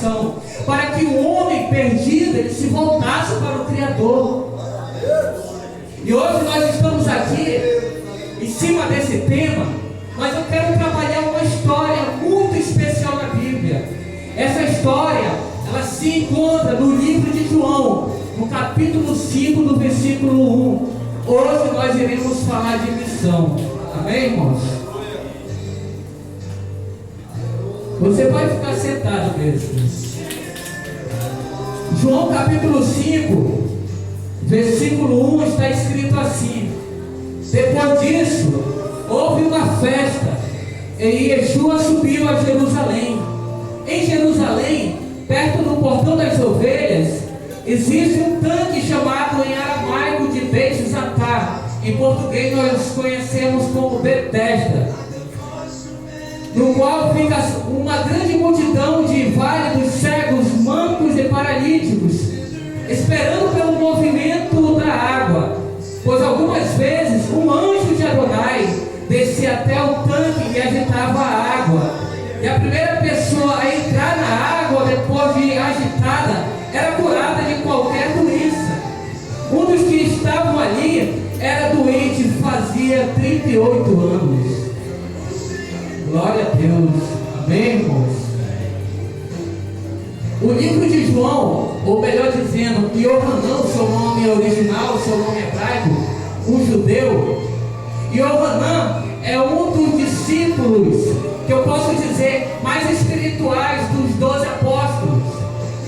salvação, para que o homem perdido ele se voltasse para o Criador. E hoje nós estamos aqui em cima desse tema, mas eu quero trabalhar uma história muito especial na Bíblia. Essa história, ela se encontra no livro de João, no capítulo 5, no versículo 1. Hoje nós iremos falar de missão. Amém, irmãos? Você pode ficar sentado mesmo. João capítulo 5, versículo 1 está escrito assim: depois disso, houve uma festa, e Yeshua subiu a Jerusalém. Em Jerusalém, perto do portão das ovelhas, existe um tanque chamado em aramaico de Beit Zatá. Em português nós conhecemos como Betesda, no qual fica uma grande multidão de válidos, cegos, mancos e paralíticos, esperando pelo movimento da água, pois algumas vezes um anjo de Adonai descia até o tanque e agitava a água, e a primeira pessoa a entrar na água depois de agitada era curada de qualquer doença. Um dos que estavam ali era doente, fazia 38 anos. Glória a Deus. Amém, irmãos? O livro de João, ou melhor dizendo, Yohanan, seu nome original, seu nome hebraico, um judeu. Yohanan é um dos discípulos, que eu posso dizer, mais espirituais dos 12 apóstolos.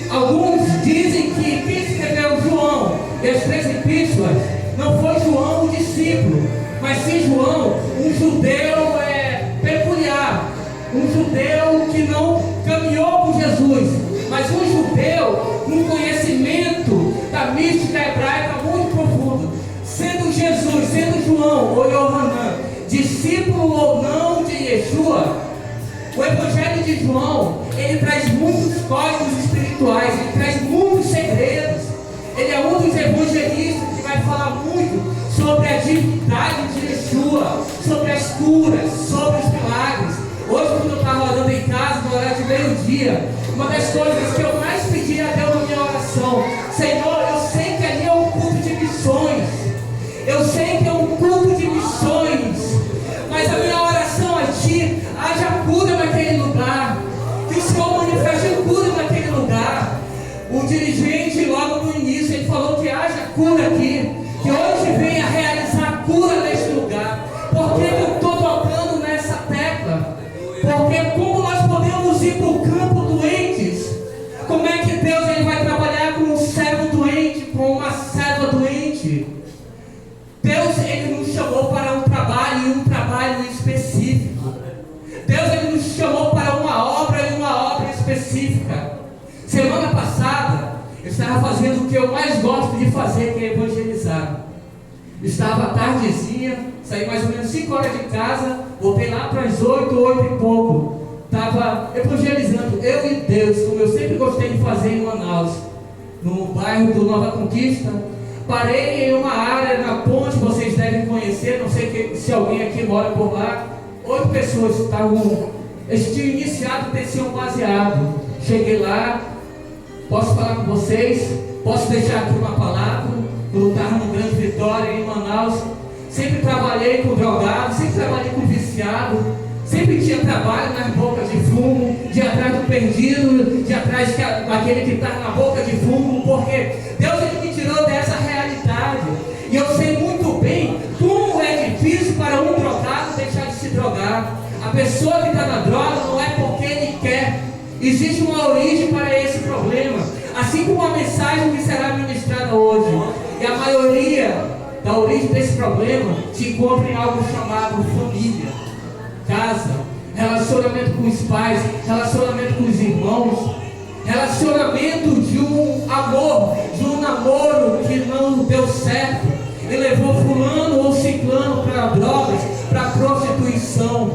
Alguns dizem que quem escreveu João e as 3 epístolas não foi João o discípulo, mas sim João, um judeu peculiar, um judeu que não caminhou com Jesus, mas um judeu com conhecimento da mística hebraica muito profundo. Sendo Jesus, sendo João ou Yohanan, discípulo ou não de Yeshua, o Evangelho de João, ele traz muitos códigos espirituais, ele traz muitos segredos. Ele é um dos evangelistas que vai falar muito sobre a divindade de Yeshua, sobre as curas, sobre os milagres. Hoje, quando eu estava orando em casa, no horário de meio-dia, uma das coisas que eu mais pedi a Deus na minha oração: Senhor, eu sei que ali é um culto de missões, eu sei que é um culto de missões, mas a minha oração a Ti, haja cura naquele lugar, que o Senhor manifeste cura naquele lugar. O dirigente, logo no início, ele falou que haja cura aqui, que hoje venha realizar cura neste lugar. Por que eu estou tocando nessa tecla? Porque como nós podemos ir para o campo doentes? Como é que Deus ele vai trabalhar com um servo doente, com uma serva doente? Deus ele nos chamou para um trabalho, e um trabalho específico. Deus ele nos chamou para uma obra, e uma obra específica. Semana passada, eu estava fazendo o que eu mais gosto de fazer, que é evangelizar. Estava tardezinha, saí mais ou menos 5 horas de casa, voltei lá para as 8 e pouco. Estava evangelizando, eu e Deus, como eu sempre gostei de fazer em Manaus, no bairro do Nova Conquista. Parei em uma área na ponte, vocês devem conhecer, não sei se alguém aqui mora por lá. 8 pessoas estavam, eles tinham iniciado, desciam baseado. Cheguei lá, posso falar com vocês, posso deixar aqui uma palavra. Eu estava no Grande Vitória, em Manaus, sempre trabalhei com drogado, sempre trabalhei com viciado, sempre tinha trabalho nas bocas de fumo, de atrás do perdido, de atrás daquele que está na boca de fumo, porque Deus ele me tirou dessa realidade, e eu sei muito bem como é difícil para um drogado deixar de se drogar. A pessoa que está na droga não é porque ele quer, existe uma origem para esse problema, assim como a mensagem que será ministrada hoje. E a maioria da origem desse problema se encontra em algo chamado família, casa, relacionamento com os pais, relacionamento com os irmãos, relacionamento de um amor, de um namoro que não deu certo e levou fulano ou ciclano para drogas, para prostituição.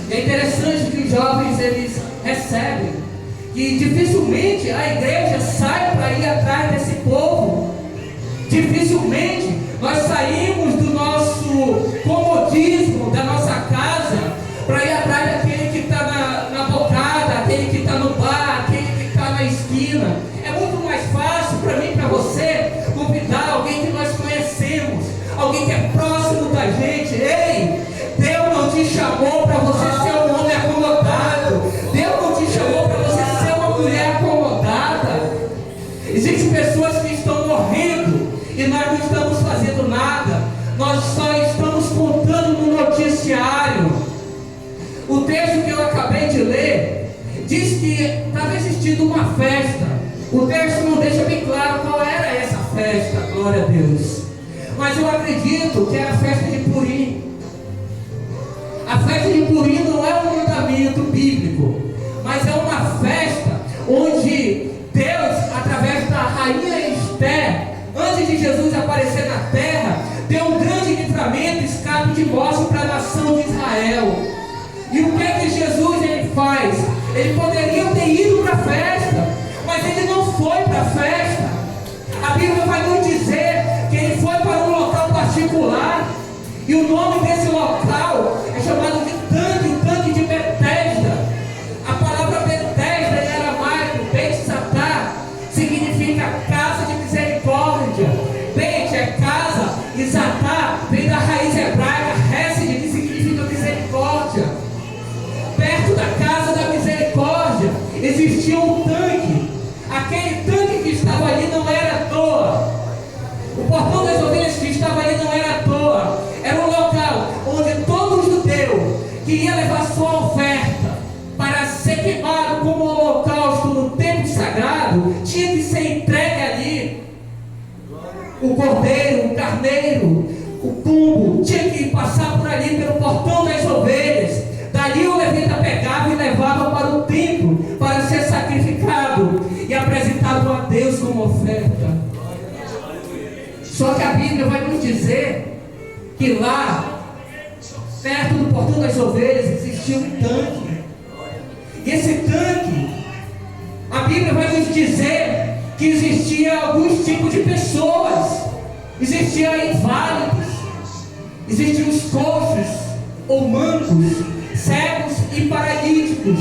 É interessante que os jovens eles recebem que dificilmente a igreja sai para ir atrás desse povo. Dificilmente nós saímos do nosso comodismo, da nossa casa, para ir atrás daquele que está na bocada, aquele que está no bar, aquele que está Existem pessoas que estão morrendo e nós não estamos fazendo nada. Nós só estamos contando no noticiário. O texto que eu acabei de ler diz que estava existindo uma festa. O texto não deixa bem claro qual era essa festa, glória a Deus. Mas eu acredito que era a festa de Purim. A festa de Purim não é um mandamento bíblico, mas é uma festa onde Deus, através da rainha Esther, antes de Jesus aparecer na terra, deu um grande livramento, escape de morte para a nação de Israel. E o que é que Jesus ele faz? Ele poderia ter ido para a festa, mas ele não foi para a festa. A Bíblia vai nos dizer que ele foi para um local particular, e o nome desse local é chamado de tanque, o tanque de Betesda. A palavra Betesda em aramaico, Bet-Satá, significa casa de misericórdia. Bet é casa, e Satá vem da raiz hebraica Hesed, que significa misericórdia. Perto da casa da misericórdia existia um tanque. Aquele tanque que estava ali não era à toa. O portão das ovelhas que estava ali não era à toa. Era um local onde todo judeu que ia levar sua oferta para ser queimado como holocausto no templo sagrado tinha que ser entregue ali. O cordeiro, o carneiro, o pombo tinha que passar por ali pelo portão das ovelhas. Dali o levita pegava e levava para o templo para ser sacrificado e apresentado a Deus como oferta. Só que a Bíblia vai nos dizer que lá, perto do portão das ovelhas, existia um tanque. E esse tanque, a Bíblia vai nos dizer que existia alguns tipos de pessoas. Existiam inválidos, existiam os coxos ou mancos, cegos e paralíticos.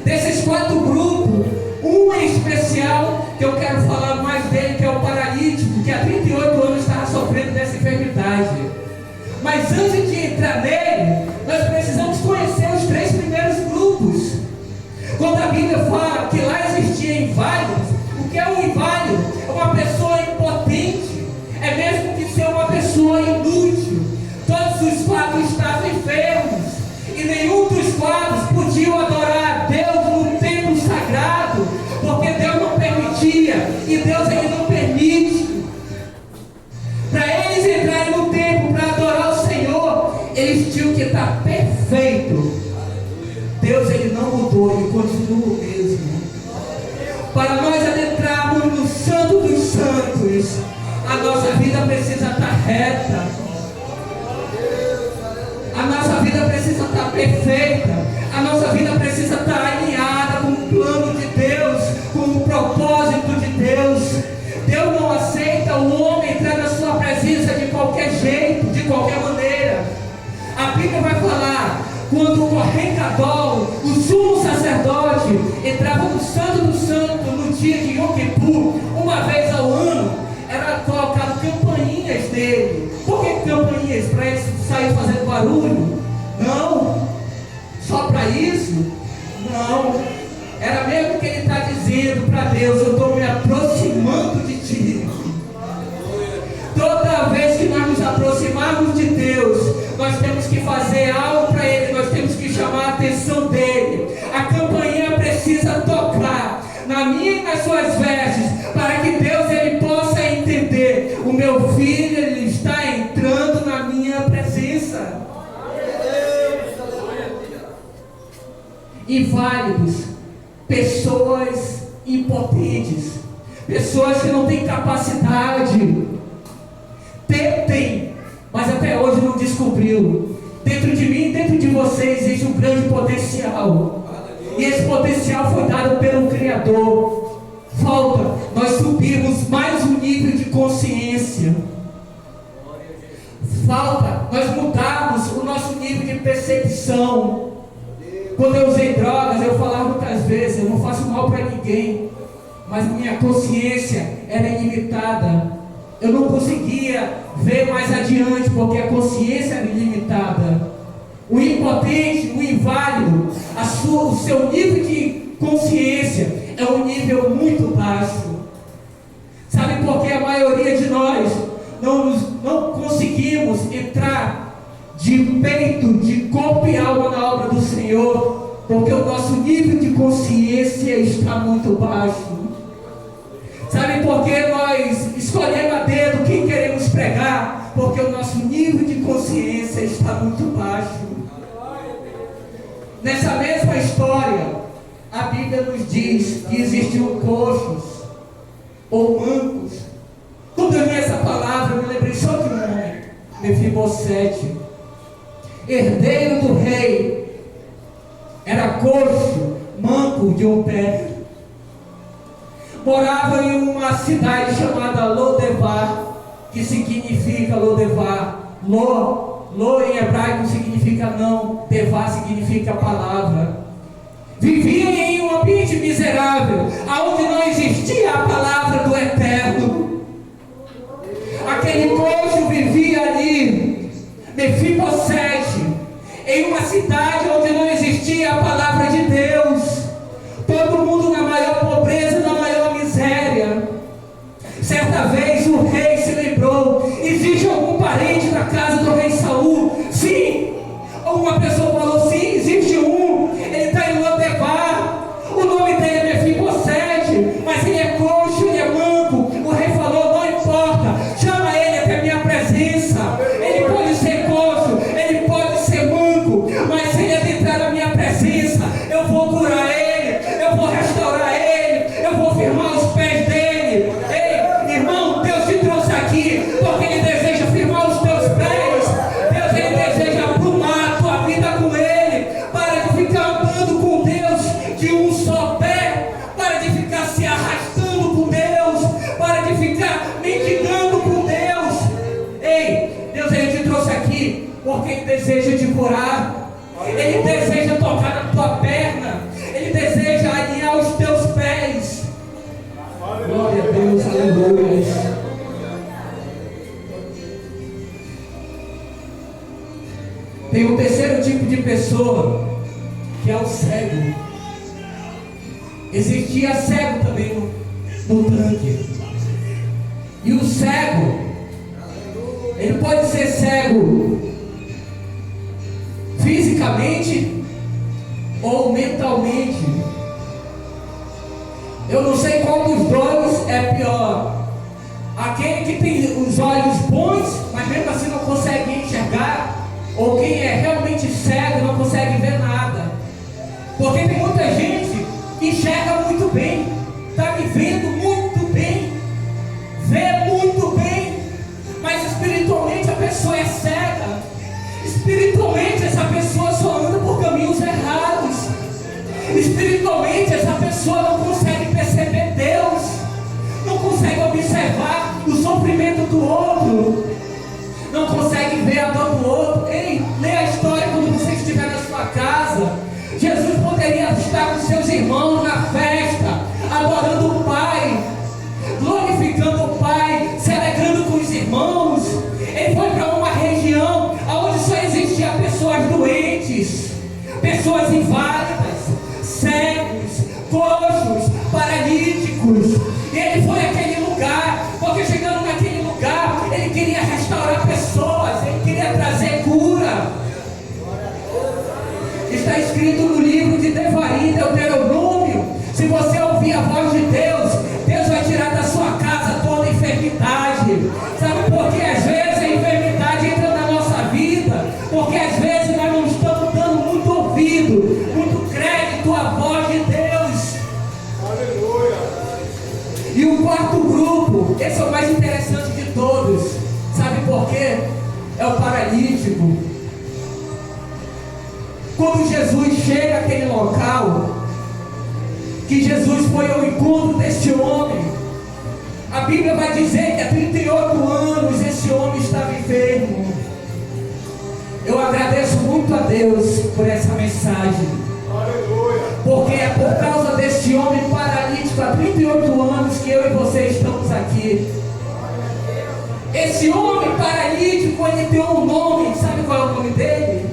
Desses 4 grupos, um em especial, que eu quero falar mais dele, que é o paralítico, que há 38 anos estava sofrendo dessa enfermidade. Mas antes de entrar nele, nós precisamos conhecer os 3 primeiros grupos. Quando a Bíblia fala que lá existia inválidos, o que é um inválido? É uma pessoa impotente, é mesmo que ser uma pessoa inútil. Todos os 4 estavam enfermos, e nenhum dos 4 podiam adorar a Deus no templo sagrado, porque Deus não permitia, e Deus ele não permite. Para eles entrarem no templo para adorar o Senhor, eles tinham que estar perfeito. Deus ele não mudou, ele continua o mesmo. Para nós adentrarmos no Santo dos Santos, a nossa vida precisa estar reta, a nossa vida precisa estar perfeita, a nossa vida precisa estar alinhada com o plano de Deus, com o propósito de Deus. Deus não aceita o homem entrar na sua presença de qualquer jeito, de qualquer maneira. A Bíblia vai falar, quando o Kohen Gadol, o sumo sacerdote, entrava no Santo do Santo no dia de Yom Kippur, uma vez ao ano, era colocado campainhas dele. Por que campainhas? Para ele sair fazendo barulho? Não. Só para isso? Não. Era mesmo que ele está dizendo para Deus: eu estou me aproximando de ti. Toda vez que nós nos aproximarmos de Deus, nós temos que fazer algo para Ele, nós temos que chamar a atenção dEle. A campainha precisa tocar na minha e nas suas vestes, para que Deus ele possa entender: o meu filho ele está entrando na minha presença. Inválidos, pessoas impotentes, pessoas que não têm capacidade. Tem, mas até hoje não descobriu. Dentro de mim, dentro de você existe um grande potencial, e esse potencial foi dado pelo Criador. Falta nós subirmos mais um nível de consciência. Falta nós mudarmos o nosso nível de percepção. Quando eu usei drogas, eu falava muitas vezes: eu não faço mal para ninguém, mas minha consciência era ilimitada. Eu não conseguia ver mais adiante, porque a consciência era ilimitada. O impotente, o inválido, o seu nível de consciência é um nível muito baixo. por que a maioria de nós não conseguimos entrar de peito, de corpo e alma na obra do Senhor? Porque o nosso nível de consciência está muito baixo. Sabe por que nós escolhemos a dedo quem queremos pregar? Porque o nosso nível de consciência está muito baixo. Nessa mesma história, a Bíblia nos diz que existiam coxos ou mancos. Quando eu li essa palavra, eu me lembrei só de um nome: Mefibosete, herdeiro do rei. Era coxo, manco de um pé. Morava em uma cidade chamada Lodebar, que significa Lodebar. Lo em hebraico significa não, Devá significa palavra. Vivia em um ambiente miserável, aonde não existia a palavra do Eterno. Aquele coxo vivia ali, Mefibosete, em uma cidade onde não existia a palavra de Deus. Todo mundo na maior pobreza, na maior miséria. Certa vez o rei se lembrou: existe algum parente na casa do rei Saul? Sim. Uma pessoa falou: sim, existe um. Ele está em Lodebar. O nome dele é Mefibosete, mas ele é coxo, ele é manco. O rei falou: não importa, chama ele até a minha presença. Ele pode ser coxo, ele pode ser manco, mas se ele adentrar na minha presença, eu vou curar ele, eu vou restaurar ele, eu vou firmar os pés dele. Ei, irmão, Deus te trouxe aqui porque Ele deseja firmar os teus pés. Deus, Ele deseja aprumar a tua vida com Ele. Para de ficar andando com Deus de um só pé. Para de ficar se arrastando com Deus. Para de ficar mendigando com Deus. Ei, Deus, Ele te trouxe aqui porque Ele deseja te curar. Ele deseja tocar na tua perna. Ele deseja alinhar os teus pés. Glória a Deus, aleluia. Tem um terceiro tipo de pessoa, que é o cego. Existia cego também no tanque. E o cego, ele pode ser cego fisicamente ou mentalmente. Eu não sei qual dos dois é pior. Aquele que tem os olhos bons, mas mesmo assim não consegue enxergar, ou quem é realmente cego e não consegue ver nada. Porque tem muita gente que enxerga muito bem, está me vendo muito bem, vê muito bem, mas espiritualmente a pessoa é cega. Espiritualmente essa pessoa só anda por caminhos errados. Espiritualmente essa pessoa não consegue perceber Deus, não consegue observar o sofrimento do outro, não consegue ver a dor do outro. Ei, lê a história quando você estiver na sua casa. Jesus poderia estar com seus irmãos na festa, adorando o Pai, glorificando o Pai, se alegrando com os irmãos. Ele foi para uma região onde só existiam pessoas doentes, pessoas inválidas, cegos, coxos, paralíticos. E ele foi àquele lugar, porque chegando naquele lugar, ele queria restaurar pessoas, ele queria trazer cura. Está escrito no livro de Devarim, Deuteronômio: se você ouvir a voz de Deus, Deus vai tirar da sua casa toda enfermidade. Sabe por que às vezes a enfermidade entra na nossa vida? Porque às vezes nós não estamos dando muito ouvido, muito crédito à voz de Deus. Aleluia. E o quarto grupo, esse é o mais interessante de todos. Sabe por quê? É o paralítico. Quando Jesus chega àquele local, que Jesus foi ao encontro deste homem, a Bíblia vai dizer que há 38 anos esse homem estava enfermo. Eu agradeço muito a Deus por essa mensagem. Aleluia. Porque é por causa desse homem paralítico há 38 anos que eu e você estamos aqui. Esse homem paralítico, ele tem um nome. Sabe qual é o nome dele?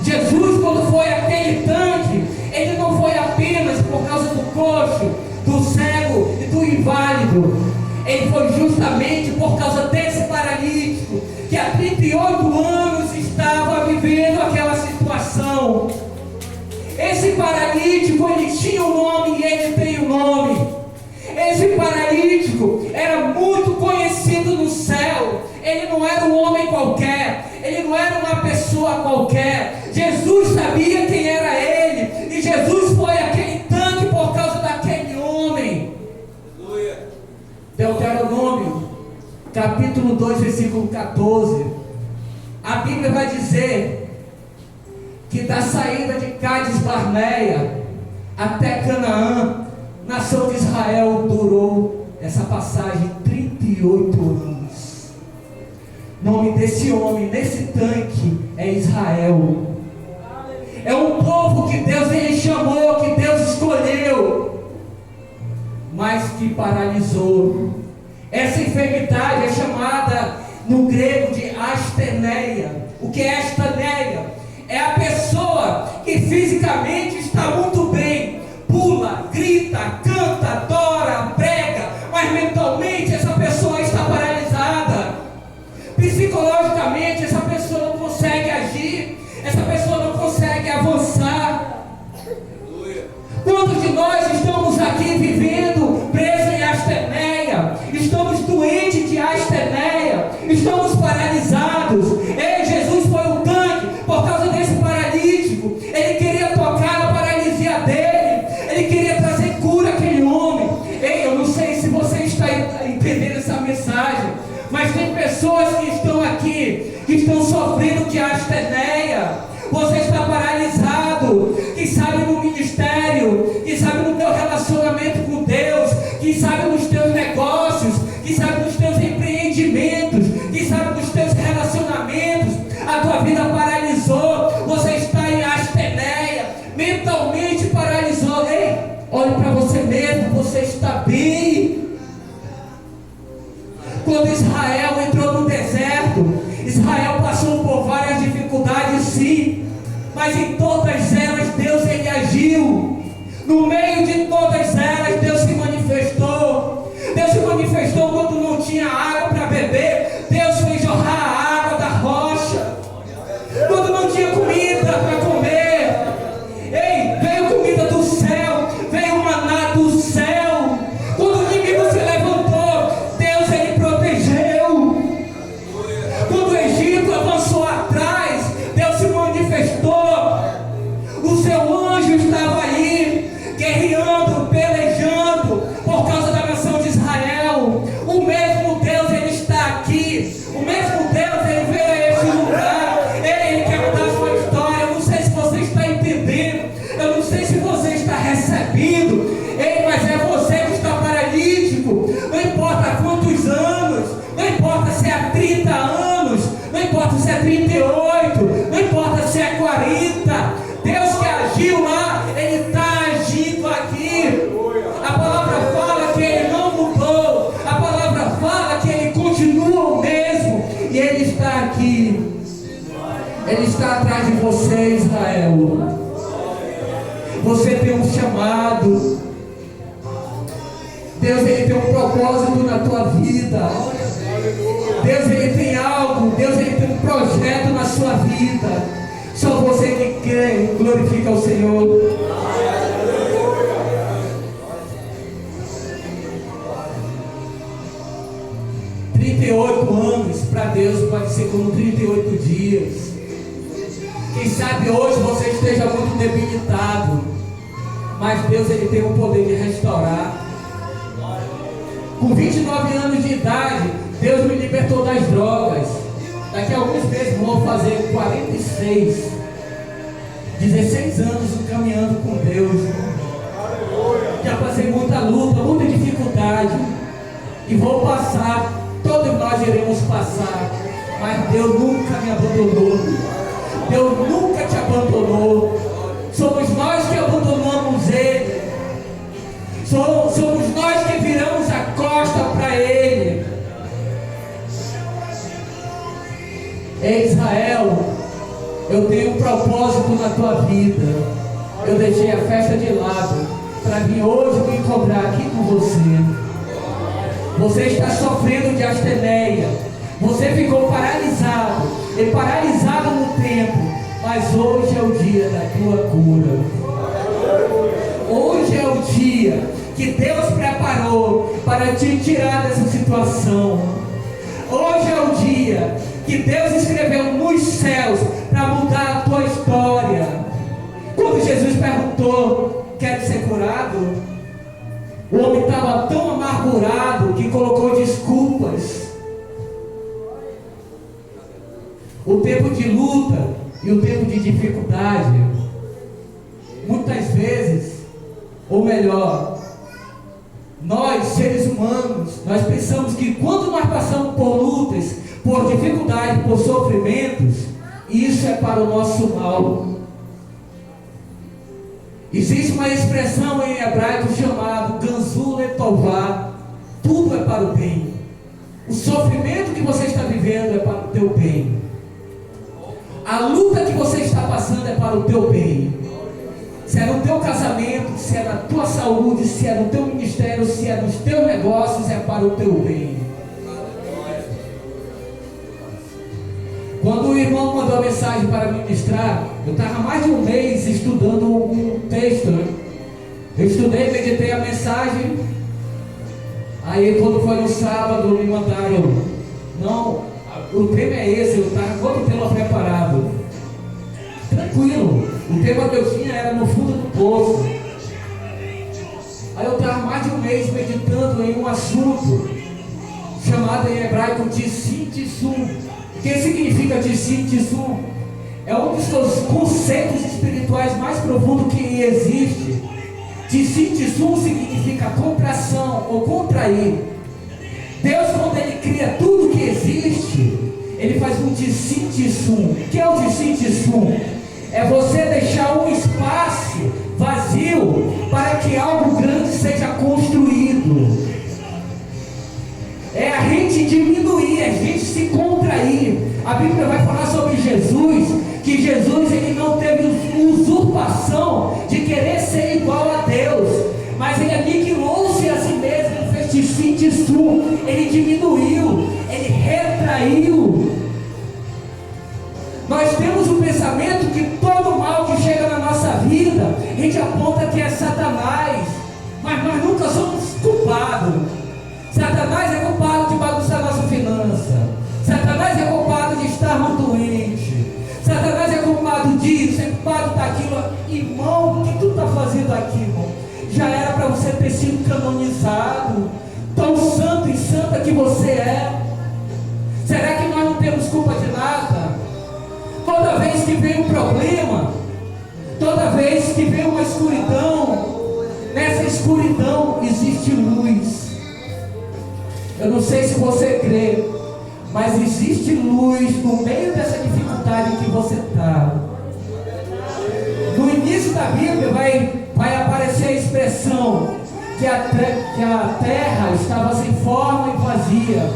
Jesus, quando foi àquele tanque, ele não foi apenas por causa do coxo, do cego e do inválido. Ele foi justamente por causa desse paralítico, que há 38 anos estava vivendo aquela situação. Esse paralítico, ele tinha um nome e ele tem um nome. Esse paralítico era muito conhecido no céu. Ele não era um homem qualquer, ele não era uma pessoa qualquer. Jesus sabia quem era ele, e Jesus foi aquele tanque por causa daquele homem. Deuteronômio, capítulo 2, versículo 14. A Bíblia vai dizer que da saída de Cádiz Barneia até Canaã, nação de Israel durou essa passagem 38 anos. O nome desse homem, nesse tanque, é Israel. É um povo que Deus ele chamou, que Deus escolheu, mas que paralisou. Essa enfermidade é chamada no grego de asteneia. O que é asteneia? É a pessoa que fisicamente está muito bem, pula, grita, canta, adora, prega, mas mentalmente essa pessoa está paralisada. Psicologicamente essa pessoa não consegue agir, essa pessoa não consegue avançar. Quantos de nós estamos aqui vivendo presos em asteneia? Estamos doentes de asteneia, estamos paralisados. Ei, Jesus foi o tanque por causa desse paralítico. Ele queria tocar na paralisia dele, ele queria trazer cura àquele homem. Ei, eu não sei se você está entendendo essa mensagem, mas tem pessoas que estão aqui, que estão sofrendo de asteneia. Você está paralisado, quem sabe no ministério, quem sabe no teu relacionamento com Deus, quem sabe nos teus negócios, quem sabe nos teus empreendimentos, quem sabe nos teus relacionamentos. A tua vida paralisou, você está em asteneia, mentalmente paralisou. Ei, olhe para você mesmo, você está bem. Quando Israel entrou no deserto, Israel passou por várias dificuldades, sim, mas em todas elas Deus ele agiu. No meio de todas elas Deus se manifestou. Deus se manifestou quando não tinha água para beber. Deus fez jorrar a água da rocha. Quando não tinha comida para comer, ei, veio comida do céu, veio o maná do céu. Quando o inimigo se levantou, Deus ele protegeu. Quando o Egito avançou atrás, Deus se manifestou. O seu anjo estava aí, guerreando, pelejando por causa da nação de Israel. O mesmo Deus ele está aqui. O mesmo Deus ele veio a esse lugar. Ele quer mudar a sua história. Eu não sei se você está entendendo, eu não sei se você está recebendo. Ei, mas é você que está paralítico. Não importa quantos anos, não importa se é 30 anos, não importa se é 38, não importa se é 40. Deus que agiu lá, ele está agindo aqui. A palavra fala que ele não mudou. A palavra fala que ele continua o mesmo. E ele está aqui. Ele está atrás de você, Israel. Você tem um chamado. Deus ele tem um propósito na tua vida. Deus ele tem algo. Deus ele tem um projeto na sua vida. Só você que crê, glorifica o Senhor. 38 anos para Deus pode ser como 38 dias. Quem sabe hoje você esteja muito debilitado, mas Deus ele tem o poder de restaurar. Com 29 anos de idade, Deus me libertou das drogas. Daqui a alguns meses vou fazer 46. 16 anos caminhando com Deus. Já passei muita luta, muita dificuldade. E vou passar. Todos nós iremos passar. Mas Deus nunca me abandonou. Deus nunca te abandonou. Somos nós que abandonamos Ele. Somos nós que viramos a costa para Ele. Ei, Israel, eu tenho um propósito na tua vida. Eu deixei a festa de lado para vir hoje me encontrar aqui com você. Você está sofrendo de astenia. Você ficou paralisado. E paralisado no tempo. Mas hoje é o dia da tua cura. Hoje é o dia que Deus preparou para te tirar dessa situação. Hoje é o dia que Deus escreveu nos céus para mudar a tua história. Quando Jesus perguntou: quer ser curado? O homem estava tão amargurado que colocou desculpas. O tempo de luta e o tempo de dificuldade, muitas vezes, ou melhor, nós seres humanos, nós pensamos que quando nós passamos por lutas, por dificuldades, por sofrimentos, isso é para o nosso mal. Existe uma expressão em hebraico chamada Ganzul Letová. Tudo é para o bem. O sofrimento que você está vivendo é para o teu bem. A luta que você está passando é para o teu bem. Se é no teu casamento, se é na tua saúde, se é no teu ministério, se é nos teus negócios, é para o teu bem. Quando o irmão mandou a mensagem para ministrar, eu estava mais de um mês estudando um texto. Eu estudei, meditei a mensagem. Aí quando foi no sábado me mandaram: não, o tema é esse, eu estava com o tema preparado. Tranquilo, o tema que eu tinha era no fundo do poço. Aí eu estava mais de um mês meditando em um assunto chamado em hebraico Tissim Tissum. O que significa Tissim Tissum? É um dos conceitos espirituais mais profundos que existe. Tissim Tissum significa contração ou contrair. Deus, quando Ele cria tudo que existe, Ele faz um Tissim Tissum. O que é o Tissim Tissum? É você deixar um espaço vazio para que algo grande seja construído. É a gente diminuir, é a gente se contrair. A Bíblia vai falar sobre Jesus, que Jesus ele não teve usurpação de querer ser igual a Deus, mas ele aniquilou-se a si mesmo, ele fez Tissim Tissum, ele diminuiu, ele retraiu. Nós temos um pensamento que todo mal que chega na nossa vida, a gente aponta que é Satanás, mas nós nunca somos culpados. Satanás é culpado de bagunçar nossa finança. Satanás é culpado de estarmos doentes. Satanás é culpado disso, é culpado daquilo. Irmão, o que tu está fazendo aqui, irmão? Já era para você ter sido canonizado. Tão santo e santa que você é. Será que nós não temos culpa de nada? Toda vez que vem um problema, toda vez que vem uma escuridão, nessa escuridão existe luz. Eu não sei se você crê, mas existe luz no meio dessa dificuldade que você está. No início da Bíblia vai aparecer a expressão que a terra estava sem forma e vazia,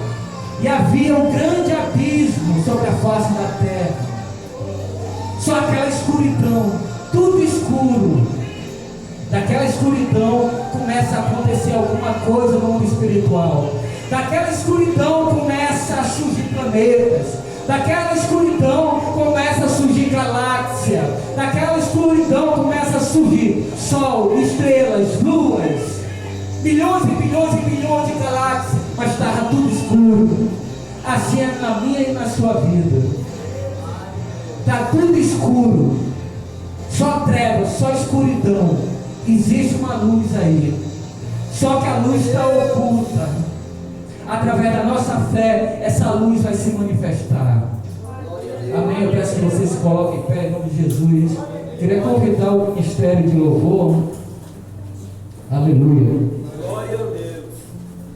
e havia um grande abismo sobre a face da terra. Só aquela escuridão, tudo escuro. Daquela escuridão começa a acontecer alguma coisa no mundo espiritual. Daquela escuridão começa a surgir planetas. Daquela escuridão começa a surgir galáxia. Daquela escuridão começa a surgir sol, estrelas, luas, bilhões e bilhões e bilhões de galáxias. Mas estava tudo escuro. Assim é na minha e na sua vida. Está tudo escuro. Só trevas, só escuridão. Existe uma luz aí. Só que a luz está oculta. Através da nossa fé, essa luz vai se manifestar. Amém? Eu peço que você se coloque em pé em nome de Jesus. Queria convidar o ministério de louvor. Aleluia.